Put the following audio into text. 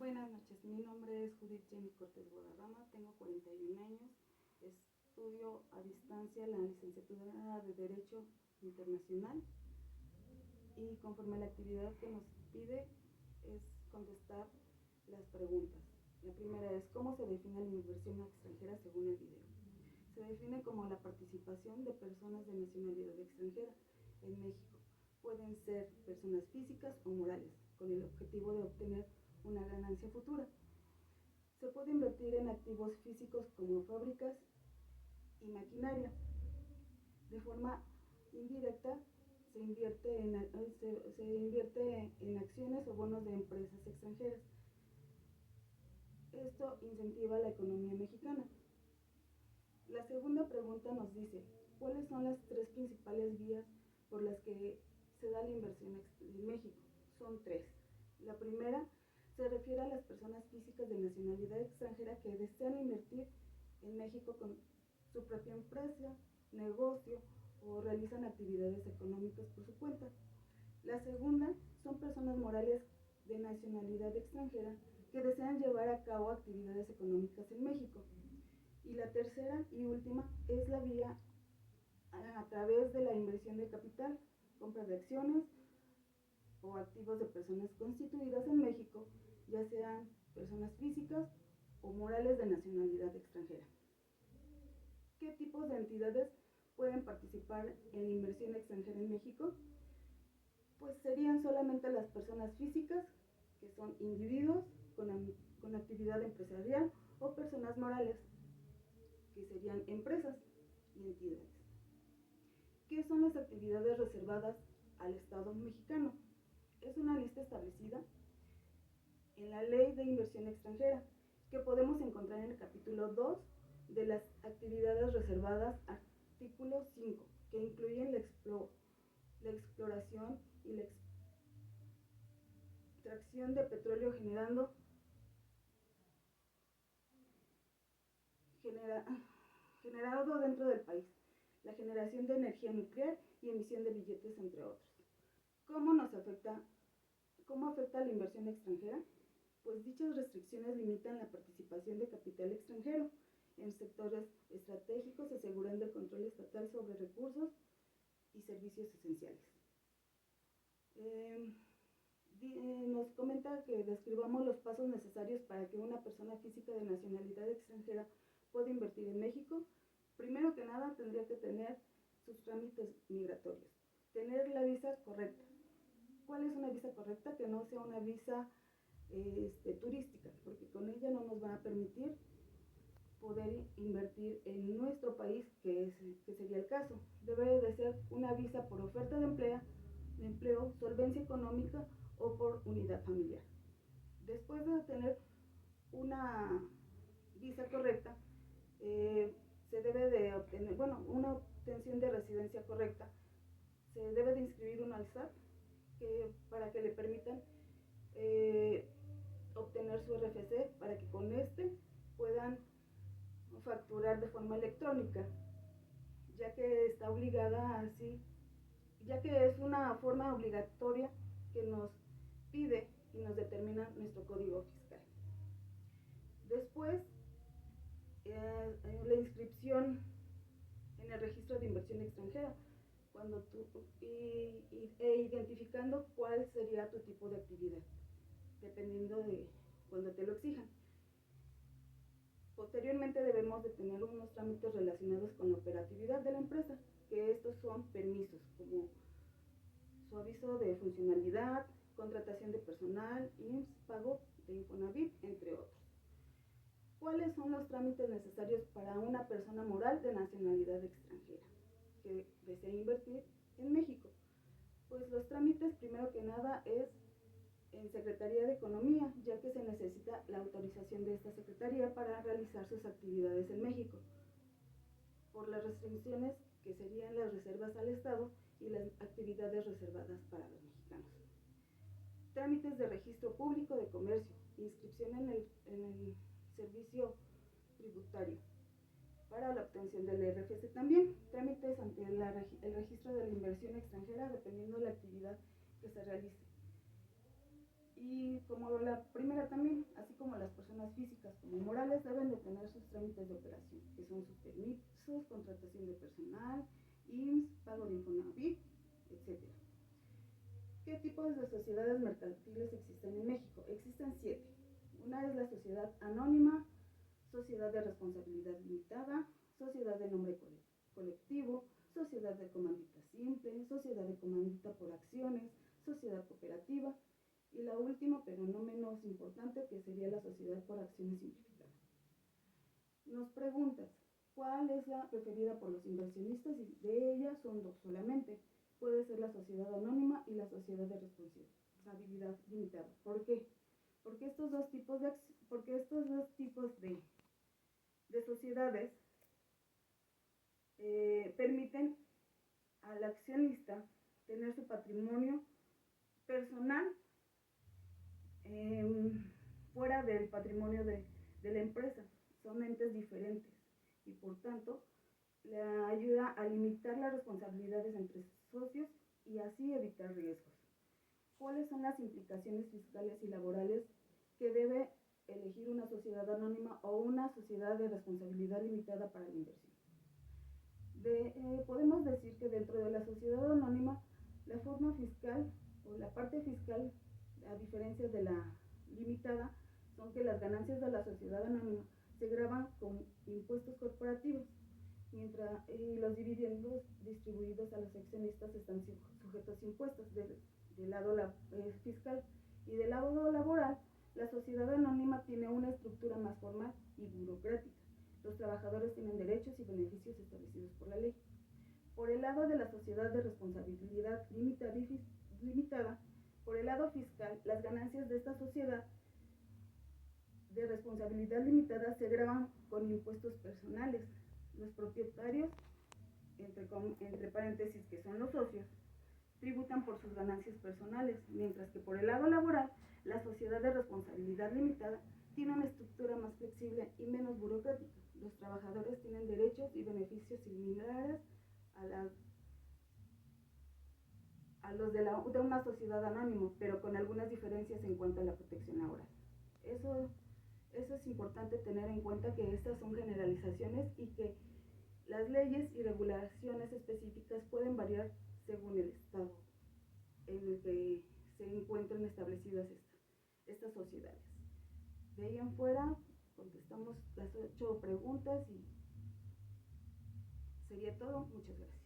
Buenas noches, mi nombre es Judith Jenny Cortés Guadarrama, tengo 41 años, estudio a distancia la licenciatura de Derecho Internacional y conforme a la actividad que nos pide es contestar las preguntas. La primera es, ¿cómo se define la inversión extranjera según el video? Se define como la participación de personas de nacionalidad extranjera en México. Pueden ser personas físicas o morales, con el objetivo de obtener una ganancia futura. Se puede invertir en activos físicos como fábricas y maquinaria. De forma indirecta se invierte en acciones o bonos de empresas extranjeras. Esto incentiva la economía mexicana. La segunda pregunta nos dice, ¿cuáles son las tres principales vías por las que se da la inversión en México? Son tres. La primera se refiere a las personas físicas de nacionalidad extranjera que desean invertir en México con su propia empresa, negocio o realizan actividades económicas por su cuenta. La segunda son personas morales de nacionalidad extranjera que desean llevar a cabo actividades económicas en México. Y la tercera y última es la vía a través de la inversión de capital, compra de acciones o activos de personas constituidas en México, ya sean personas físicas o morales de nacionalidad extranjera. ¿Qué tipos de entidades pueden participar en inversión extranjera en México? Pues serían solamente las personas físicas, que son individuos con actividad empresarial, o personas morales, que serían empresas y entidades. ¿Qué son las actividades reservadas al Estado mexicano? Es una lista establecida en la Ley de Inversión Extranjera, que podemos encontrar en el capítulo 2 de las actividades reservadas, artículo 5, que incluyen la exploración y la extracción de petróleo generado dentro del país, la generación de energía nuclear y emisión de billetes, entre otros. ¿Cómo afecta la inversión extranjera? Pues dichas restricciones limitan la participación de capital extranjero en sectores estratégicos, asegurando el control estatal sobre recursos y servicios esenciales. Nos comenta que describamos los pasos necesarios para que una persona física de nacionalidad extranjera pueda invertir en México. Primero que nada, tendría que tener sus trámites migratorios, tener la visa correcta. ¿Cuál es una visa correcta? Que no sea una visa turística, porque con ella no nos van a permitir poder invertir en nuestro país, que sería el caso. Debe de ser una visa por oferta de empleo, solvencia económica o por unidad familiar. Después de tener una visa correcta, se debe de obtener, una obtención de residencia correcta, se debe de inscribir uno al SAT para que le permitan obtener su RFC, para que con este puedan facturar de forma electrónica, ya que está obligada así, ya que es una forma obligatoria que nos pide y nos determina nuestro código fiscal. Después, la inscripción en el registro de inversión extranjera, identificando cuál sería tu tipo de actividad, dependiendo de cuando te lo exijan. Posteriormente debemos de tener unos trámites relacionados con la operatividad de la empresa, que estos son permisos, como su aviso de funcionalidad, contratación de personal, IMSS, pago de Infonavit, entre otros. ¿Cuáles son los trámites necesarios para una persona moral de nacionalidad extranjera que desea invertir en México? Pues los trámites, primero que nada, es en Secretaría de Economía, ya que se necesita la autorización de esta Secretaría para realizar sus actividades en México, por las restricciones que serían las reservas al Estado y las actividades reservadas para los mexicanos. Trámites de registro público de comercio, inscripción en el servicio tributario para la obtención del RFC también, trámites ante el registro de la inversión extranjera, dependiendo de la actividad que se realice. Y como la primera también, más importante, que sería la sociedad por acciones simplificadas. Nos preguntas, ¿cuál es la preferida por los inversionistas? Y de ellas son dos solamente. Puede ser la sociedad anónima y la sociedad de responsabilidad limitada. ¿Por qué? Porque estos dos tipos de sociedades permiten al accionista tener su patrimonio personal fuera del patrimonio de la empresa. Son entes diferentes y por tanto le ayuda a limitar las responsabilidades entre socios y así evitar riesgos. ¿Cuáles son las implicaciones fiscales y laborales que debe elegir una sociedad anónima o una sociedad de responsabilidad limitada para la inversión? Podemos decir que dentro de la sociedad anónima, la forma fiscal o la parte fiscal, a diferencia de la limitada, son que las ganancias de la sociedad anónima se graban con impuestos corporativos, mientras los dividendos distribuidos a los accionistas están sujetos a impuestos del lado fiscal. Y del lado laboral, la sociedad anónima tiene una estructura más formal y burocrática. Los trabajadores tienen derechos y beneficios establecidos por la ley. Por el lado de la sociedad de responsabilidad limitada, por el lado fiscal, las ganancias de esta sociedad de responsabilidad limitada se graban con impuestos personales. Los propietarios, entre paréntesis, que son los socios, tributan por sus ganancias personales, mientras que por el lado laboral, la sociedad de responsabilidad limitada tiene una estructura más flexible y menos burocrática. Los trabajadores tienen derechos y beneficios similares a los de una sociedad anónima, pero con algunas diferencias en cuanto a la protección laboral. Eso es importante tener en cuenta, que estas son generalizaciones y que las leyes y regulaciones específicas pueden variar según el estado en el que se encuentran establecidas estas sociedades. De ahí en fuera contestamos las 8 preguntas y sería todo. Muchas gracias.